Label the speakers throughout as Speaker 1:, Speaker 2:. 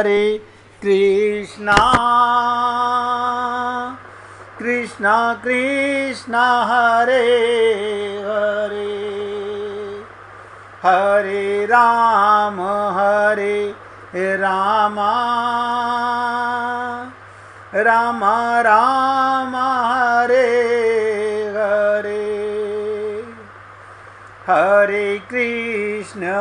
Speaker 1: हरे कृष्णा कृष्णा कृष्णा हरे हरे हरे राम राम राम हरे हरे हरे कृष्णा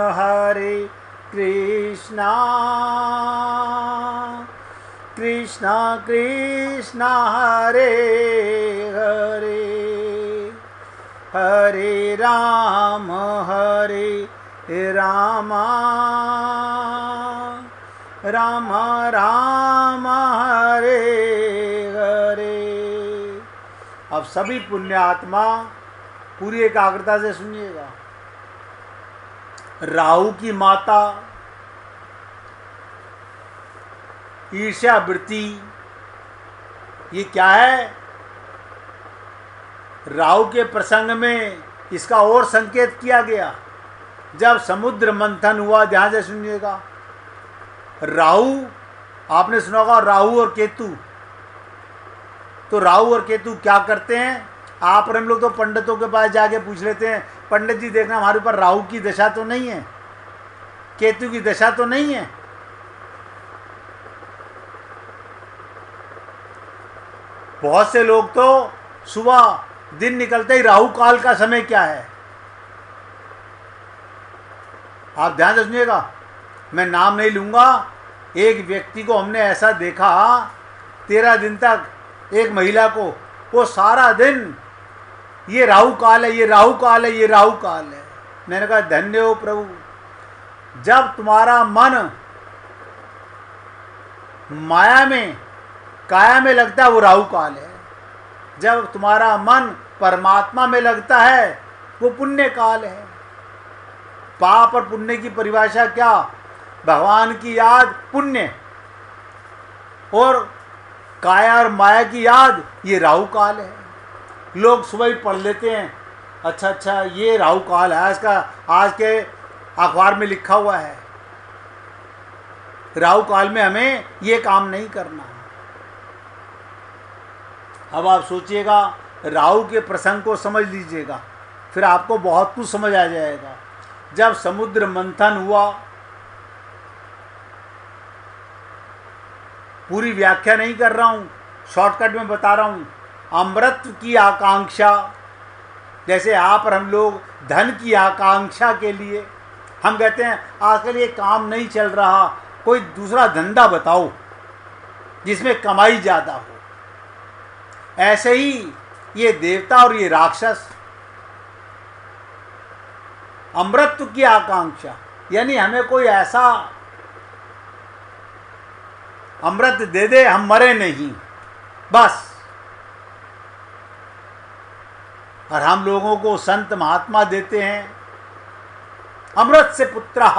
Speaker 1: कृष्णा कृष्णा हरे हरे हरे राम राम राम हरे हरे। अब सभी पुण्य आत्मा पूरी एकाग्रता से सुनिएगा। राहु की माता ईर्ष्या वृत्ति, ये क्या है? राहु के प्रसंग में इसका और संकेत किया गया। जब समुद्र मंथन हुआ, ध्यान से सुनिएगा। राहु, आपने सुना होगा राहु और केतु। तो राहु और केतु क्या करते हैं? आप और हम लोग तो पंडितों के पास जाके पूछ लेते हैं, पंडित जी देखना हमारे ऊपर राहु की दशा तो नहीं है, केतु की दशा तो नहीं है। बहुत से लोग तो सुबह दिन निकलते ही राहु काल का समय क्या है, आप ध्यान से सुनिएगा, मैं नाम नहीं लूंगा। एक व्यक्ति को हमने ऐसा देखा, 13 दिन तक एक महिला को, वो सारा दिन ये राहु काल है, ये राहु काल है, ये राहु काल है। मैंने कहा धन्य हो प्रभु, जब तुम्हारा मन माया में काया में लगता है वो राहु काल है, जब तुम्हारा मन परमात्मा में लगता है वो पुण्य काल है। पाप और पुण्य की परिभाषा क्या? भगवान की याद पुण्य, और काया और माया की याद ये राहु काल है। लोग सुबह ही पढ़ लेते हैं, अच्छा ये राहु काल है, आज के अखबार में लिखा हुआ है। राहु काल में हमें ये काम नहीं करना। अब आप सोचिएगा, राहु के प्रसंग को समझ लीजिएगा, फिर आपको बहुत कुछ समझ आ जाएगा। जब समुद्र मंथन हुआ, पूरी व्याख्या नहीं कर रहा हूँ, शॉर्टकट में बता रहा हूँ। अमृत की आकांक्षा, जैसे आप और हम लोग धन की आकांक्षा के लिए हम कहते हैं आजकल ये काम नहीं चल रहा, कोई दूसरा धंधा बताओ जिसमें कमाई ज़्यादा हो। ऐसे ही ये देवता और ये राक्षस अमृत की आकांक्षा, यानी हमें कोई ऐसा अमृत दे दे हम मरे नहीं, बस। और हम लोगों को संत महात्मा देते हैं अमृत से पुत्रः,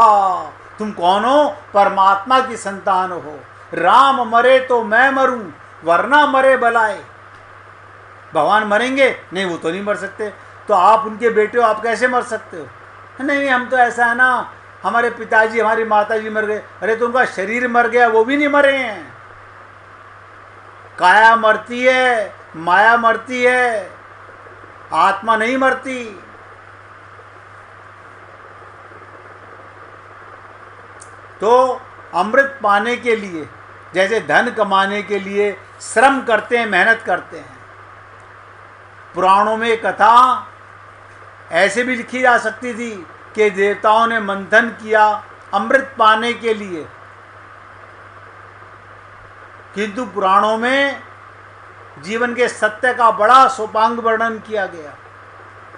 Speaker 1: तुम कौन हो? परमात्मा की संतान हो। राम मरे तो मैं मरूं, वरना मरे बलाए। भगवान मरेंगे? नहीं, वो तो नहीं मर सकते। तो आप उनके बेटे हो, आप कैसे मर सकते हो? नहीं, हम तो ऐसा है ना, हमारे पिताजी हमारी माताजी मर गए। अरे तो उनका शरीर मर गया, वो भी नहीं मरे हैं। काया मरती है, माया मरती है, आत्मा नहीं मरती। तो अमृत पाने के लिए, जैसे धन कमाने के लिए श्रम करते हैं, मेहनत करते हैं। पुराणों में कथा ऐसे भी लिखी जा सकती थी कि देवताओं ने मंथन किया अमृत पाने के लिए, किंतु पुराणों में जीवन के सत्य का बड़ा सोपांग वर्णन किया गया।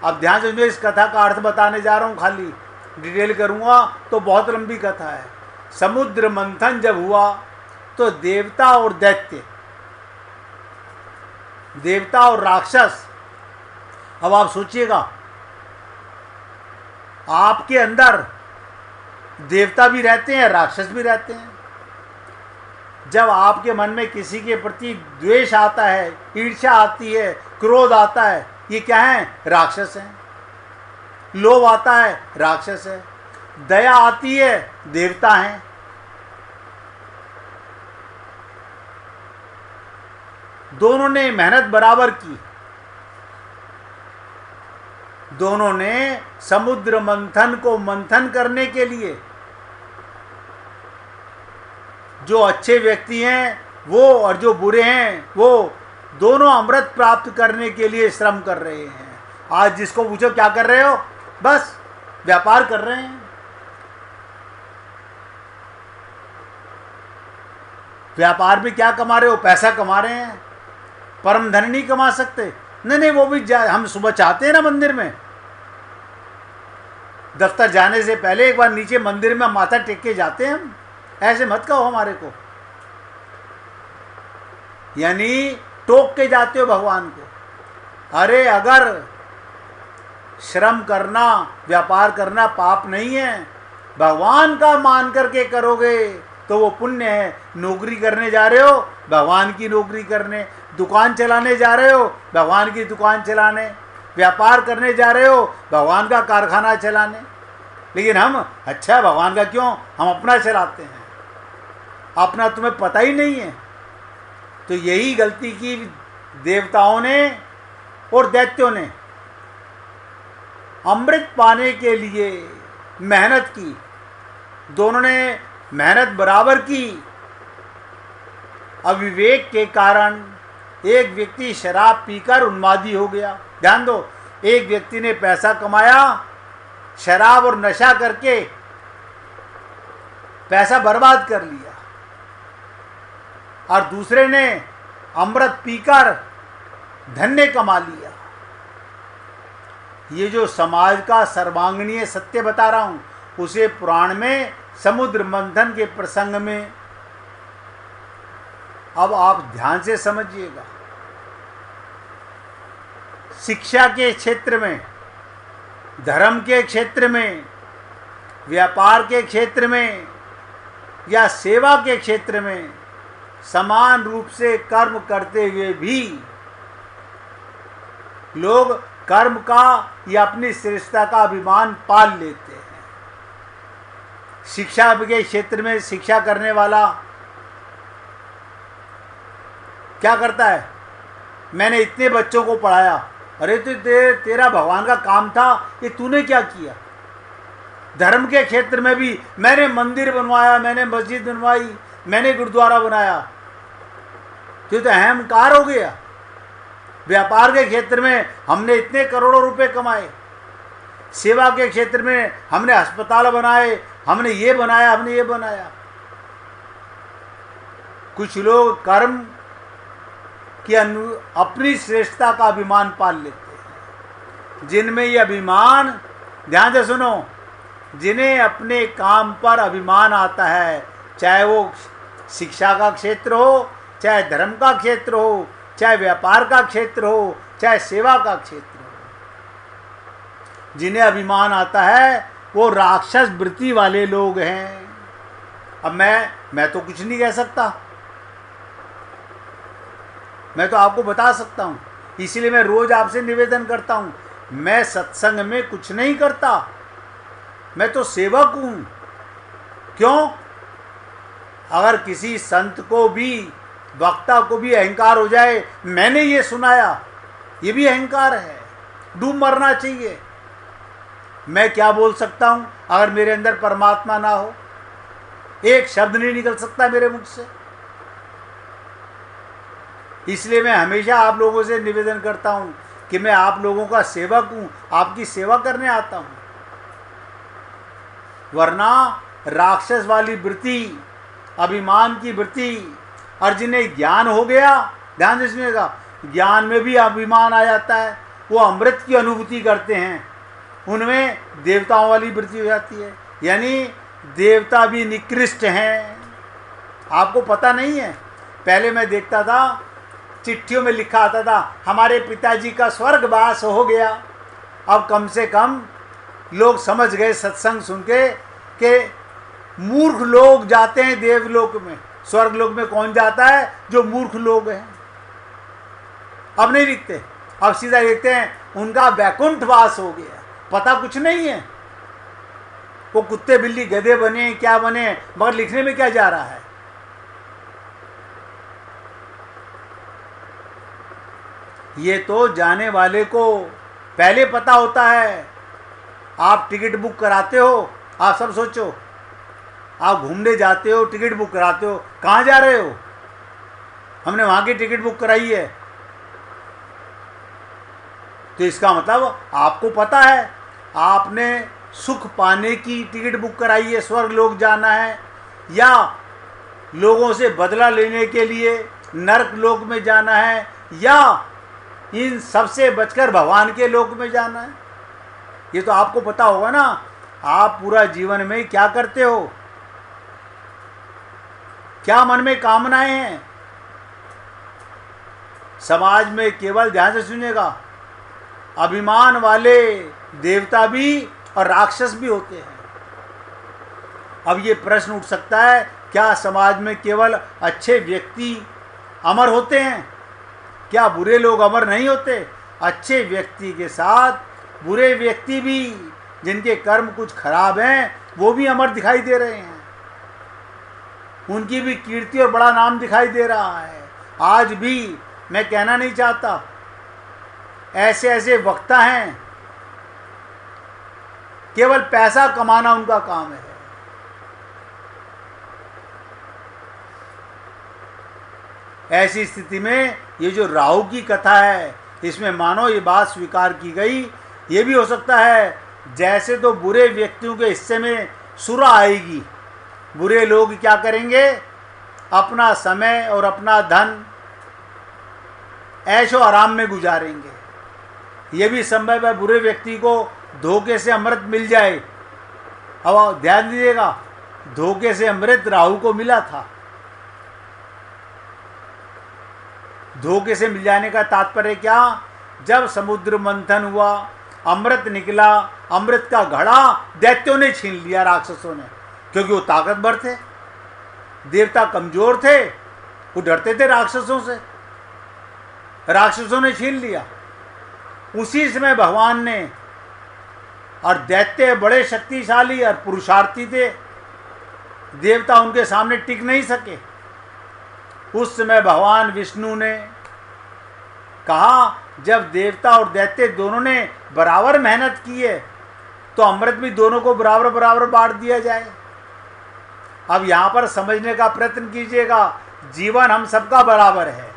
Speaker 1: अब ध्यान से मैं इस कथा का अर्थ बताने जा रहा हूँ, खाली डिटेल करूँगा तो बहुत लंबी कथा है। समुद्र मंथन जब हुआ तो देवता और दैत्य, देवता और राक्षस, अब आप सोचिएगा, आपके अंदर देवता भी रहते हैं, राक्षस भी रहते हैं। जब आपके मन में किसी के प्रति द्वेष आता है, ईर्ष्या आती है, क्रोध आता है, ये क्या है? राक्षस हैं। लोभ आता है, राक्षस है। दया आती है, देवता हैं। दोनों ने मेहनत बराबर की। दोनों ने समुद्र मंथन को मंथन करने के लिए, जो अच्छे व्यक्ति हैं वो और जो बुरे हैं वो दोनों अमृत प्राप्त करने के लिए श्रम कर रहे हैं। आज जिसको पूछो क्या कर रहे हो, बस व्यापार कर रहे हैं। व्यापार में क्या कमा रहे हो, पैसा कमा रहे हैं। परम धन नहीं कमा सकते। नहीं, वो भी हम सुबह चाहते हैं ना मंदिर में, दफ्तर जाने से पहले एक बार नीचे मंदिर में माथा टेक के जाते हैं हम। ऐसे मत कहो हमारे को, यानी टोक के जाते हो भगवान को। अरे अगर श्रम करना, व्यापार करना पाप नहीं है, भगवान का मान करके करोगे तो वो पुण्य है। नौकरी करने जा रहे हो, भगवान की नौकरी करने। दुकान चलाने जा रहे हो, भगवान की दुकान चलाने। व्यापार करने जा रहे हो, भगवान का कारखाना चलाने। लेकिन हम, अच्छा भगवान का क्यों, हम अपना चलाते हैं। अपना तुम्हें पता ही नहीं है। तो यही गलती की देवताओं ने और दैत्यों ने। अमृत पाने के लिए मेहनत की, दोनों ने मेहनत बराबर की। अविवेक के कारण एक व्यक्ति शराब पीकर उन्मादी हो गया। ध्यान दो, एक व्यक्ति ने पैसा कमाया शराब और नशा करके, पैसा बर्बाद कर लिया, और दूसरे ने अमृत पीकर धन्य कमा लिया। ये जो समाज का सर्वांगीण सत्य बता रहा हूं, उसे पुराण में समुद्र मंथन के प्रसंग में अब आप ध्यान से समझिएगा। शिक्षा के क्षेत्र में, धर्म के क्षेत्र में, व्यापार के क्षेत्र में या सेवा के क्षेत्र में समान रूप से कर्म करते हुए भी लोग कर्म का या अपनी श्रेष्ठता का अभिमान पाल लेते हैं। शिक्षा के क्षेत्र में शिक्षा करने वाला क्या करता है, मैंने इतने बच्चों को पढ़ाया। अरे तो तेरा भगवान का काम था, ये तूने क्या किया। धर्म के क्षेत्र में भी मैंने मंदिर बनवाया, मैंने मस्जिद बनवाई, मैंने गुरुद्वारा बनाया, तो अहंकार हो गया। व्यापार के क्षेत्र में हमने इतने करोड़ों रुपए कमाए, सेवा के क्षेत्र में हमने अस्पताल बनाए, हमने ये बनाया, हमने ये बनाया। कुछ लोग कर्म की अपनी श्रेष्ठता का अभिमान पाल लेते हैं। जिनमें ये अभिमान, ध्यान से सुनो, जिन्हें अपने काम पर अभिमान आता है, चाहे वो शिक्षा का क्षेत्र हो, चाहे धर्म का क्षेत्र हो, चाहे व्यापार का क्षेत्र हो, चाहे सेवा का क्षेत्र हो, जिन्हें अभिमान आता है वो राक्षस वृत्ति वाले लोग हैं। अब मैं तो कुछ नहीं कह सकता, मैं तो आपको बता सकता हूँ। इसलिए मैं रोज आपसे निवेदन करता हूँ, मैं सत्संग में कुछ नहीं करता, मैं तो सेवक हूँ। क्यों? अगर किसी संत को भी, वक्ता को भी अहंकार हो जाए, मैंने ये सुनाया, ये भी अहंकार है, डूब मरना चाहिए। मैं क्या बोल सकता हूँ अगर मेरे अंदर परमात्मा ना हो? एक शब्द नहीं निकल सकता मेरे मुख से। इसलिए मैं हमेशा आप लोगों से निवेदन करता हूँ कि मैं आप लोगों का सेवक हूँ, आपकी सेवा करने आता हूँ। वरना राक्षस वाली वृत्ति, अभिमान की वृत्ति, और जिन्हें ज्ञान हो गया, ध्यान से सुनिएगा, ज्ञान में भी अभिमान आ जाता है, वो अमृत की अनुभूति करते हैं, उनमें देवताओं वाली वृत्ति हो जाती है। यानी देवता भी निकृष्ट हैं। आपको पता नहीं है, पहले मैं देखता था चिट्ठियों में लिखा आता था हमारे पिताजी का स्वर्गवास हो गया। अब कम से कम लोग समझ गए सत्संग सुन के कि मूर्ख लोग जाते हैं देवलोक में, स्वर्गलोक में कौन जाता है? जो मूर्ख लोग हैं। अब नहीं लिखते, अब सीधा लिखते हैं उनका वैकुंठ वास हो गया। पता कुछ नहीं है, वो कुत्ते बिल्ली गधे बने क्या बने, मगर लिखने में क्या जा रहा है? ये तो जाने वाले को पहले पता होता है। आप टिकट बुक कराते हो, आप सब सोचो, आप घूमने जाते हो, टिकट बुक कराते हो, कहाँ जा रहे हो? हमने वहाँ की टिकट बुक कराई है। तो इसका मतलब आपको पता है, आपने सुख पाने की टिकट बुक कराई है, स्वर्ग लोक जाना है, या लोगों से बदला लेने के लिए नरक लोक में जाना है, या इन सबसे बचकर भगवान के लोक में जाना है। ये तो आपको पता होगा ना। आप पूरा जीवन में क्या करते हो, क्या मन में कामनाएं हैं। समाज में केवल ध्यान से सुनिएगा, अभिमान वाले देवता भी और राक्षस भी होते हैं। अब ये प्रश्न उठ सकता है, क्या समाज में केवल अच्छे व्यक्ति अमर होते हैं? क्या बुरे लोग अमर नहीं होते? अच्छे व्यक्ति के साथ बुरे व्यक्ति भी, जिनके कर्म कुछ खराब हैं, वो भी अमर दिखाई दे रहे हैं। उनकी भी कीर्ति और बड़ा नाम दिखाई दे रहा है। आज भी मैं कहना नहीं चाहता, ऐसे ऐसे वक्ता हैं, केवल पैसा कमाना उनका काम है। ऐसी स्थिति में ये जो राहु की कथा है, इसमें मानो ये बात स्वीकार की गई। ये भी हो सकता है, जैसे तो बुरे व्यक्तियों के हिस्से में सुरा आएगी, बुरे लोग क्या करेंगे, अपना समय और अपना धन ऐशो आराम में गुजारेंगे। ये भी संभव है बुरे व्यक्ति को धोखे से अमृत मिल जाए। अब ध्यान दीजिएगा, धोखे से अमृत राहु को मिला था। धोखे से मिल जाने का तात्पर्य क्या? जब समुद्र मंथन हुआ, अमृत निकला, अमृत का घड़ा दैत्यों ने छीन लिया, राक्षसों ने, क्योंकि वो ताकतवर थे, देवता कमजोर थे, वो डरते थे राक्षसों से। राक्षसों ने छीन लिया। उसी समय भगवान ने, और दैत्य बड़े शक्तिशाली और पुरुषार्थी थे, देवता उनके सामने टिक नहीं सके। उस समय भगवान विष्णु ने कहा, जब देवता और दैत्य दोनों ने बराबर मेहनत की है, तो अमृत भी दोनों को बराबर बराबर बांट दिया जाए। अब यहाँ पर समझने का प्रयत्न कीजिएगा, जीवन हम सबका बराबर है।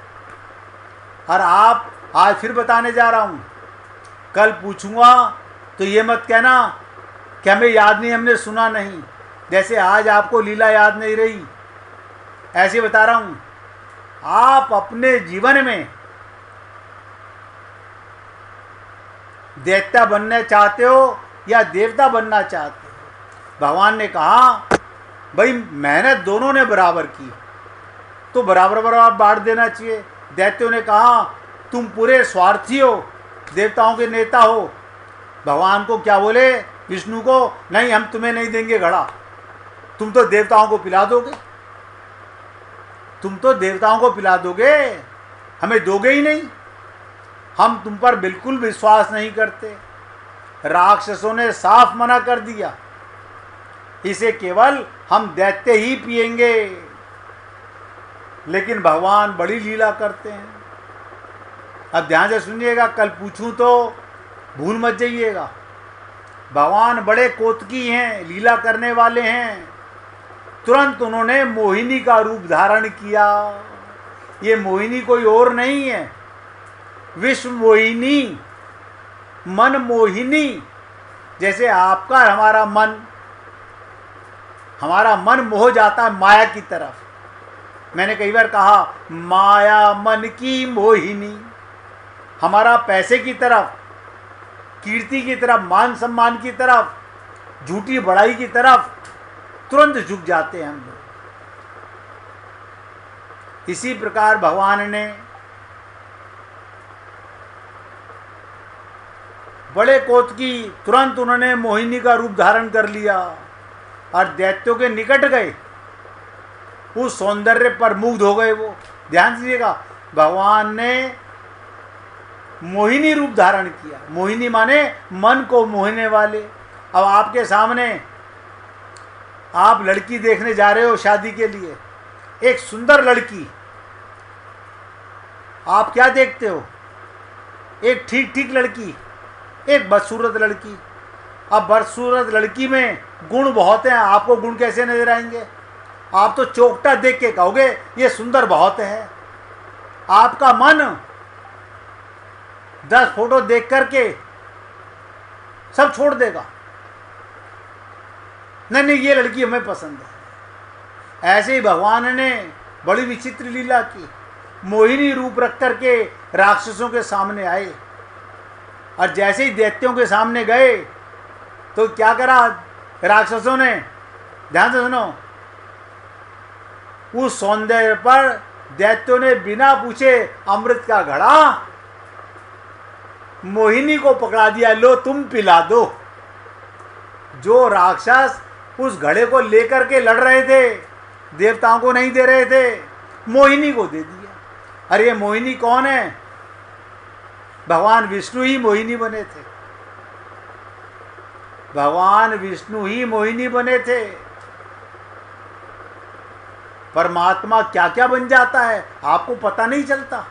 Speaker 1: और आप, आज फिर बताने जा रहा हूँ, कल पूछूंगा तो ये मत कहना कि हमें याद नहीं, हमने सुना नहीं। जैसे आज आपको लीला याद नहीं रही, ऐसे बता रहा हूँ। आप अपने जीवन में दैत्य बनना चाहते हो या देवता बनना चाहते हो? भगवान ने कहा, भाई मेहनत दोनों ने बराबर की, तो बराबर बराबर बांट देना चाहिए। दैत्यों ने कहा, तुम पूरे स्वार्थी हो, देवताओं के नेता हो। भगवान को क्या बोले, विष्णु को, नहीं हम तुम्हें नहीं देंगे घड़ा, तुम तो देवताओं को पिला दोगे, तुम तो देवताओं को पिला दोगे, हमें दोगे ही नहीं, हम तुम पर बिल्कुल विश्वास नहीं करते। राक्षसों ने साफ मना कर दिया, इसे केवल हम दैत्य ही पिएंगे। लेकिन भगवान बड़ी लीला करते हैं। अब ध्यान से सुनिएगा, कल पूछूं तो भूल मत जाइएगा। भगवान बड़े कोतकी हैं, लीला करने वाले हैं। तुरंत उन्होंने मोहिनी का रूप धारण किया। ये मोहिनी कोई और नहीं है, विश्व मोहिनी, मन मोहिनी। जैसे आपका हमारा मन मोह जाता है माया की तरफ। मैंने कई बार कहा, माया मन की मोहिनी। हमारा पैसे की तरफ, कीर्ति की तरफ, मान सम्मान की तरफ, झूठी बड़ाई की तरफ तुरंत झुक जाते हैं हम लोग। इसी प्रकार भगवान ने बड़े कोतकी, तुरंत उन्होंने मोहिनी का रूप धारण कर लिया और दैत्यों के निकट गए। उस सौंदर्य पर मुग्ध हो गए वो। ध्यान दीजिएगा, भगवान ने मोहिनी रूप धारण किया। मोहिनी माने मन को मोहने वाले। अब आपके सामने आप लड़की देखने जा रहे हो शादी के लिए, एक सुंदर लड़की, आप क्या देखते हो? एक ठीक ठीक लड़की, एक बदसूरत लड़की। अब बदसूरत लड़की में गुण बहुत हैं, आपको गुण कैसे नजर आएंगे? आप तो चोखटा देख के कहोगे ये सुंदर बहुत है। आपका मन 10 फोटो देख करके सब छोड़ देगा, नहीं नहीं ये लड़की हमें पसंद है। ऐसे ही भगवान ने बड़ी विचित्र लीला की, मोहिनी रूप रख करके राक्षसों के सामने आए, और जैसे ही दैत्यों के सामने गए तो क्या करा राक्षसों ने? ध्यान से सुनो, उस सौंदर्य पर दैत्यों ने बिना पूछे अमृत का घड़ा मोहिनी को पकड़ा दिया, लो तुम पिला दो। जो राक्षस उस घड़े को लेकर के लड़ रहे थे, देवताओं को नहीं दे रहे थे, मोहिनी को दे दिया। अरे ये मोहिनी कौन है? भगवान विष्णु ही मोहिनी बने थे, भगवान विष्णु ही मोहिनी बने थे। परमात्मा क्या क्या बन जाता है आपको पता नहीं चलता।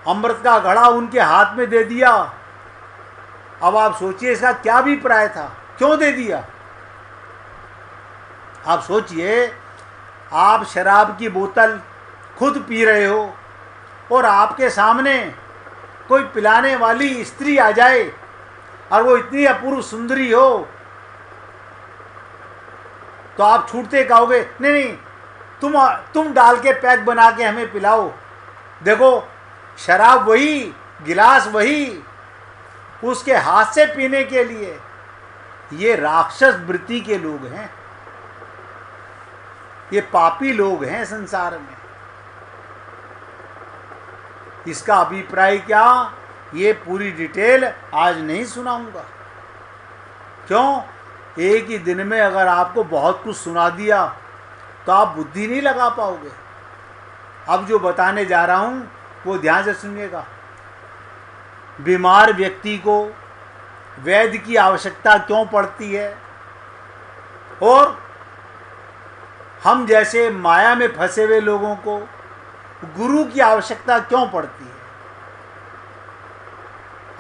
Speaker 1: अमृत का घड़ा उनके हाथ में दे दिया। अब आप सोचिए इसका क्या अभिप्राय था, क्यों दे दिया? आप सोचिए, आप शराब की बोतल खुद पी रहे हो और आपके सामने कोई पिलाने वाली स्त्री आ जाए और वो इतनी अपूर्व सुंदरी हो तो आप छूटते कहोगे नहीं नहीं तुम डाल के पैक बना के हमें पिलाओ। देखो शराब वही, गिलास वही, उसके हाथ से पीने के लिए। ये राक्षस वृत्ति के लोग हैं, ये पापी लोग हैं संसार में। इसका अभिप्राय क्या, ये पूरी डिटेल आज नहीं सुनाऊंगा। क्यों? एक ही दिन में अगर आपको बहुत कुछ सुना दिया तो आप बुद्धि नहीं लगा पाओगे। अब जो बताने जा रहा हूं वो ध्यान से सुनिएगा। बीमार व्यक्ति को वैद्य की आवश्यकता क्यों पड़ती है, और हम जैसे माया में फंसे हुए लोगों को गुरु की आवश्यकता क्यों पड़ती है।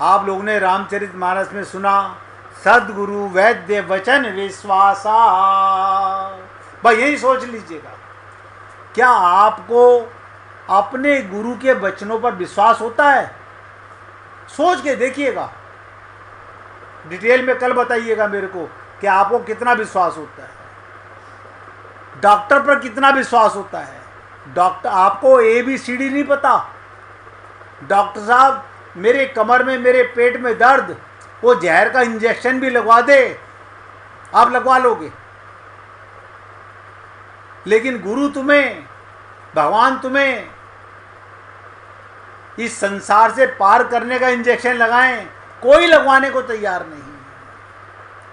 Speaker 1: आप लोगों ने रामचरितमानस में सुना, सद्गुरु वैद्य वचन विश्वासा। भाई यही सोच लीजिएगा, क्या आपको अपने गुरु के वचनों पर विश्वास होता है? सोच के देखिएगा, डिटेल में कल बताइएगा मेरे को कि आपको कितना विश्वास होता है। डॉक्टर पर कितना विश्वास होता है? डॉक्टर आपको ABCD नहीं पता। डॉक्टर साहब मेरे कमर में, मेरे पेट में दर्द, वो जहर का इंजेक्शन भी लगवा दे, आप लगवा लोगे। लेकिन गुरु तुम्हें, भगवान तुम्हें इस संसार से पार करने का इंजेक्शन लगाएं, कोई लगवाने को तैयार नहीं।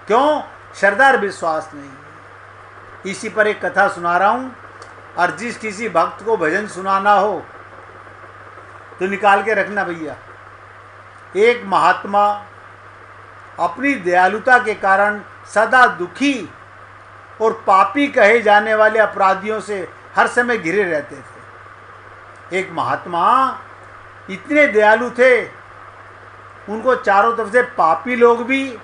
Speaker 1: क्यों? श्रद्धा विश्वास नहीं। इसी पर एक कथा सुना रहा हूं, और जिस किसी भक्त को भजन सुनाना हो तो निकाल के रखना भैया। एक महात्मा अपनी दयालुता के कारण सदा दुखी और पापी कहे जाने वाले अपराधियों से हर समय घिरे रहते थे। एक महात्मा इतने दयालु थे, उनको चारों तरफ से पापी लोग भी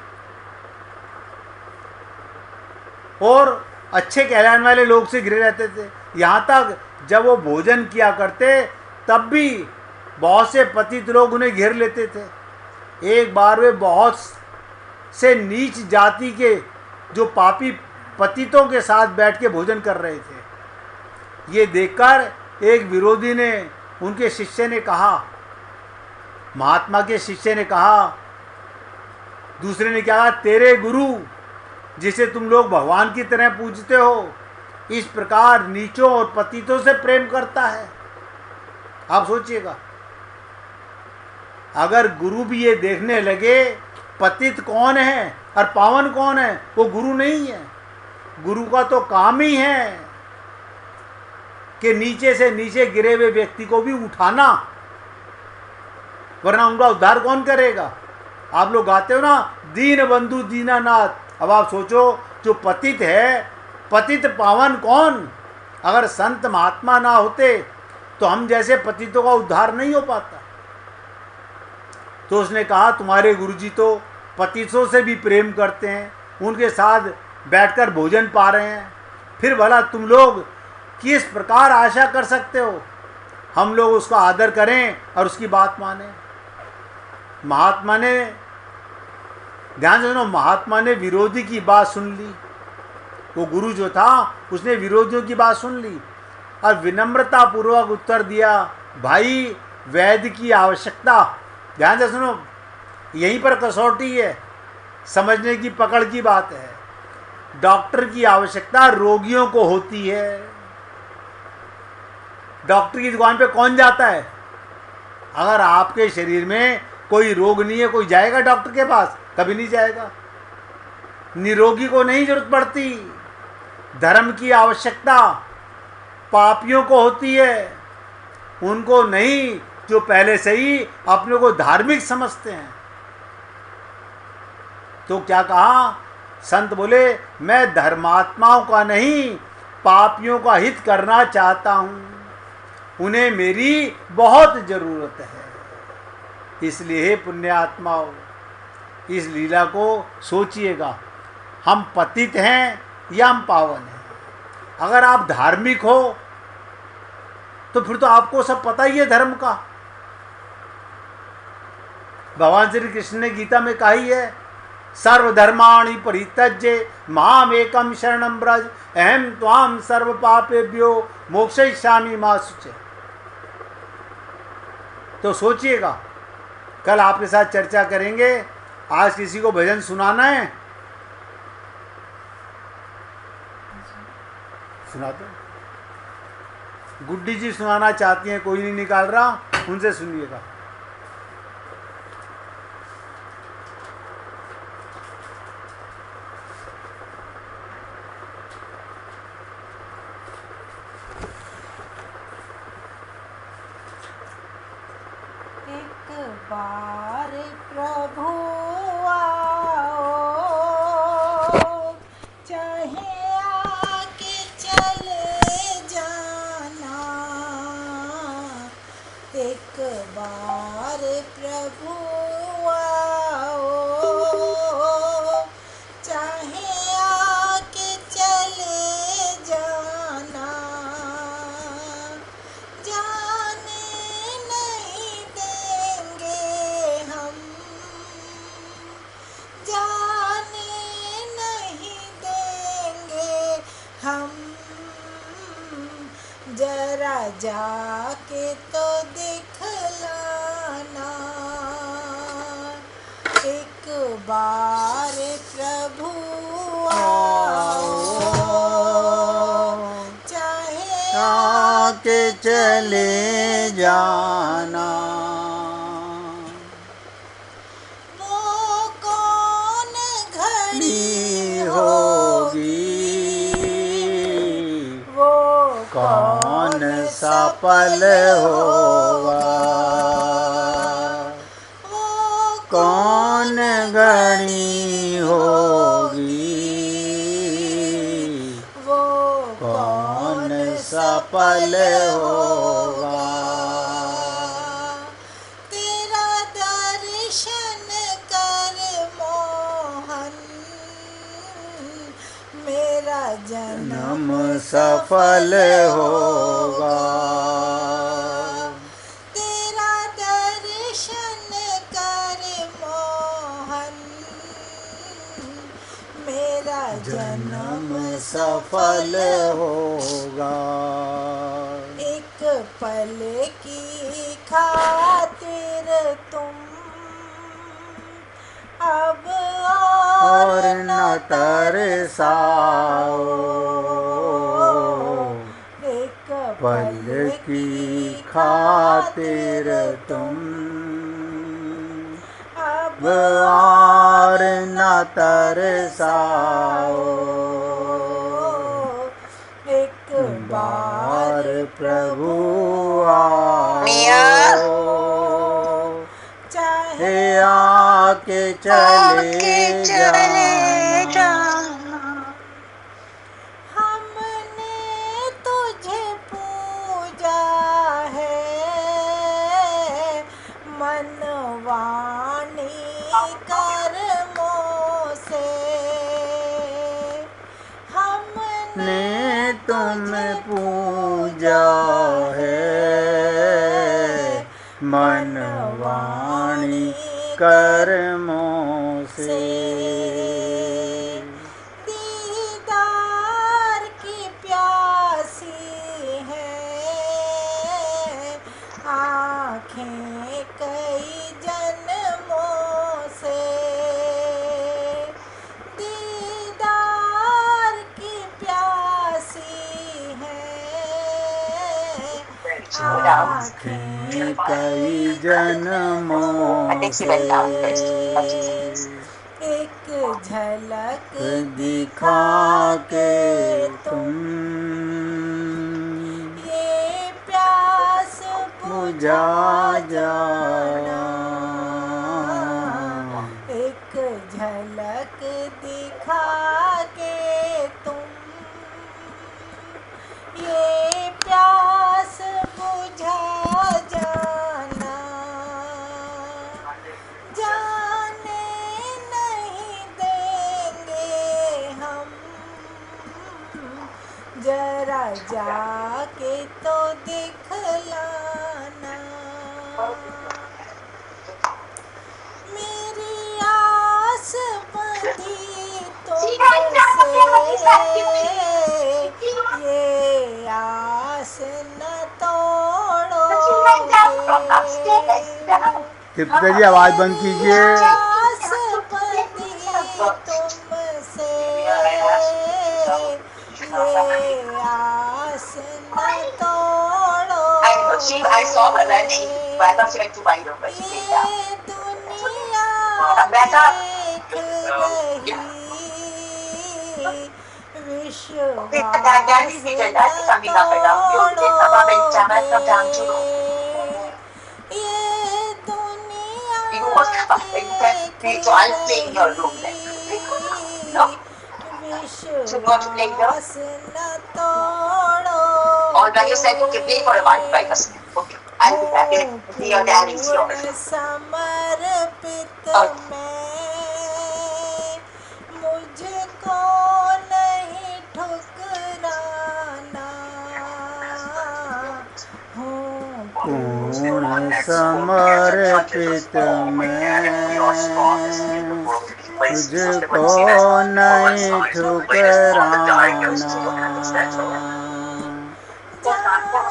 Speaker 1: और अच्छे कहलाने वाले लोग से घिरे रहते थे। यहाँ तक जब वो भोजन किया करते तब भी बहुत से पतित लोग उन्हें घेर लेते थे। एक बार वे बहुत से नीच जाति के जो पापी पतितों के साथ बैठ के भोजन कर रहे थे। ये देखकर एक विरोधी ने, उनके शिष्य ने कहा, महात्मा के शिष्य ने कहा, दूसरे ने क्या कहा, तेरे गुरु जिसे तुम लोग भगवान की तरह पूजते हो, इस प्रकार नीचों और पतितों से प्रेम करता है। आप सोचिएगा, अगर गुरु भी ये देखने लगे पतित कौन है और पावन कौन है, वो गुरु नहीं है। गुरु का तो काम ही है कि नीचे से नीचे गिरे हुए व्यक्ति को भी उठाना, वरना उनका उद्धार कौन करेगा। आप लोग गाते हो ना, दीन बंधु दीनानाथ। अब आप सोचो, जो पतित है, पतित पावन कौन? अगर संत महात्मा ना होते तो हम जैसे पतितों का उद्धार नहीं हो पाता। तो उसने कहा तुम्हारे गुरुजी तो पतितों से भी प्रेम करते हैं, उनके साथ बैठकर भोजन पा रहे हैं, फिर भला तुम लोग किस प्रकार आशा कर सकते हो हम लोग उसका आदर करें और उसकी बात माने। महात्मा ने, ध्यान से सुनो, महात्मा ने विरोधी की बात सुन ली। वो गुरु जो था उसने विरोधियों की बात सुन ली और विनम्रता पूर्वक उत्तर दिया, भाई वैद्य की आवश्यकता, ध्यान से सुनो, यहीं पर कसौटी है, समझने की पकड़ की बात है। डॉक्टर की आवश्यकता रोगियों को होती है। डॉक्टर की दुकान पे कौन जाता है? अगर आपके शरीर में कोई रोग नहीं है, कोई जाएगा डॉक्टर के पास? कभी नहीं जाएगा। निरोगी को नहीं जरूरत पड़ती। धर्म की आवश्यकता पापियों को होती है, उनको नहीं जो पहले से ही अपने को धार्मिक समझते हैं। तो क्या कहा संत बोले, मैं धर्मात्माओं का नहीं पापियों का हित करना चाहता हूं, उन्हें मेरी बहुत जरूरत है। इसलिए हे पुण्यात्माओं, इस लीला को सोचिएगा, हम पतित हैं या हम पावन हैं। अगर आप धार्मिक हो तो फिर तो आपको सब पता ही है धर्म का। भगवान श्री कृष्ण ने गीता में कहा ही है, सर्वधर्माणि परित्यज्य माम एकम शरणं व्रज अहम त्वाम सर्व पापेभ्यो मोक्षयिष्यामि मा शुचि। तो सोचिएगा, कल आपके साथ चर्चा करेंगे। आज किसी को भजन सुनाना है? सुना दो। गुड्डी जी सुनाना चाहती हैं, कोई नहीं निकाल रहा, उनसे सुनिएगा।
Speaker 2: बार प्रभु आओ, चाहे आके चले जाना। एक बार प्रभु आओ, चाहे आके चले जाना। जाने नहीं देंगे हम, जाने नहीं देंगे हम, जरा जाके तो दिखलाना। एक बार प्रभु आओ, चाहे
Speaker 1: आके चले जाना।
Speaker 2: वो कौन घड़ी
Speaker 1: होगी,
Speaker 2: वो
Speaker 1: कौन सा पल होगा,
Speaker 2: वो
Speaker 1: कौन घड़ी होगी,
Speaker 2: वो
Speaker 1: कौन सा पल होगा।
Speaker 2: तेरा दर्शन कर मोहन, मेरा जन्म
Speaker 1: जन्म सफल होगा।
Speaker 2: तेरा दर्शन कर मोहन, मेरा जन्म
Speaker 1: सफल होगा।
Speaker 2: एक पल की खातिर तुम अब
Speaker 1: और न तरसाओ,
Speaker 2: एक
Speaker 1: पल की खातिर तुम
Speaker 2: अब
Speaker 1: और न तरसाओ।
Speaker 2: एक बार
Speaker 1: प्रभु आओ,
Speaker 2: चाहे
Speaker 1: आके चले जाना।
Speaker 2: हमने तुझे पूजा
Speaker 1: ने तुम पूजा है, मन वाणी कर्मों से।
Speaker 2: दीदार की प्यासी है आँखें कई जन्मों से। दीदार की प्यासी है आँखें
Speaker 1: कई जन्मों से।
Speaker 2: एक झलक
Speaker 1: दिखा के तुम
Speaker 2: ये प्यास
Speaker 1: बुझा जाना।
Speaker 2: एक झलक दिखा के तुम ये प्यास बुझा जाना। जाने नहीं देंगे हम जरा जाके तो दिखलाना। मेरी आस बंधी तुमसे ये आस न तोड़ोगे।
Speaker 1: तृप्ति जी आवाज बंद कीजिए।
Speaker 2: आस बंधी तुमसे ये आस न तोड़ोगे।
Speaker 3: I saw her and but I thought she went to buy them, but she came down.
Speaker 2: ये दुनिया
Speaker 3: Better.
Speaker 2: देख रही विश्वास न तोड़ो।
Speaker 3: Or like you said, okay, play for a while, right? Okay, I'll be back. See your dad is yours.
Speaker 2: समर्पित मैं मुझको नहीं ठुकराना।
Speaker 1: पूर्ण समर्पित मैं तुझको नहीं ठुकराना।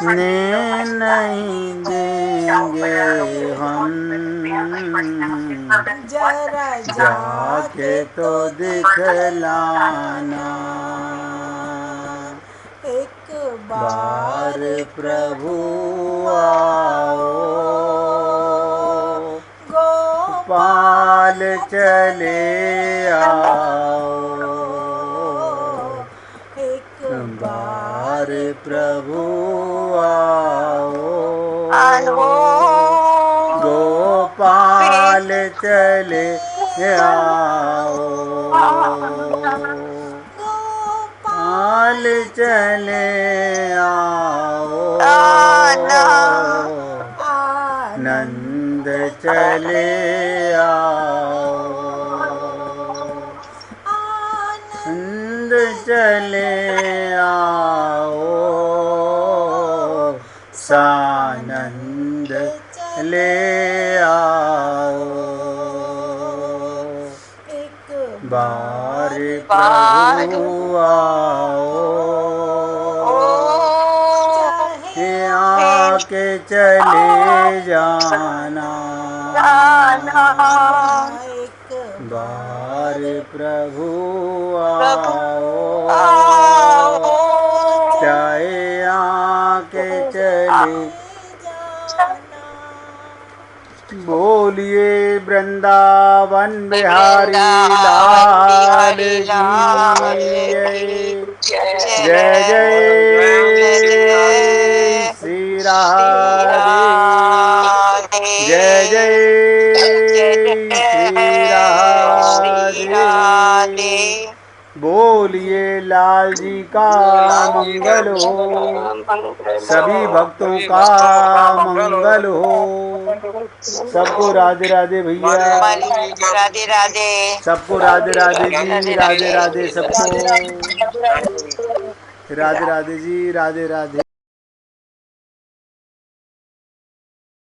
Speaker 1: ने नहीं देंगे हम
Speaker 2: जरा
Speaker 1: जाके तो दिखलाना।
Speaker 2: एक
Speaker 1: बार प्रभु आओ, गोपाल चले आओ।
Speaker 2: एक
Speaker 1: बार प्रभु आओ, गोपाल चले आओ। गोपाल चले आओ, नंद चले आओ। नंद चले आओ, सानंद ले आओ।
Speaker 2: एक
Speaker 1: बार प्रभु आओ, आके चले जाना।
Speaker 2: एक
Speaker 1: बार प्रभु आओ, चाहे आके चले। बोलिए वृंदावन बिहारी लाल की जय जय श्री राधे। जय जय श्री राधे। बोलिए लाल जी का मंगल हो, सभी भक्तों का मंगल हो। सबको राधे राधे भैया,
Speaker 3: राधे राधे।
Speaker 1: सबको राधे राधे जी, राधे राधे सबको। राधे राधे जी, राधे राधे।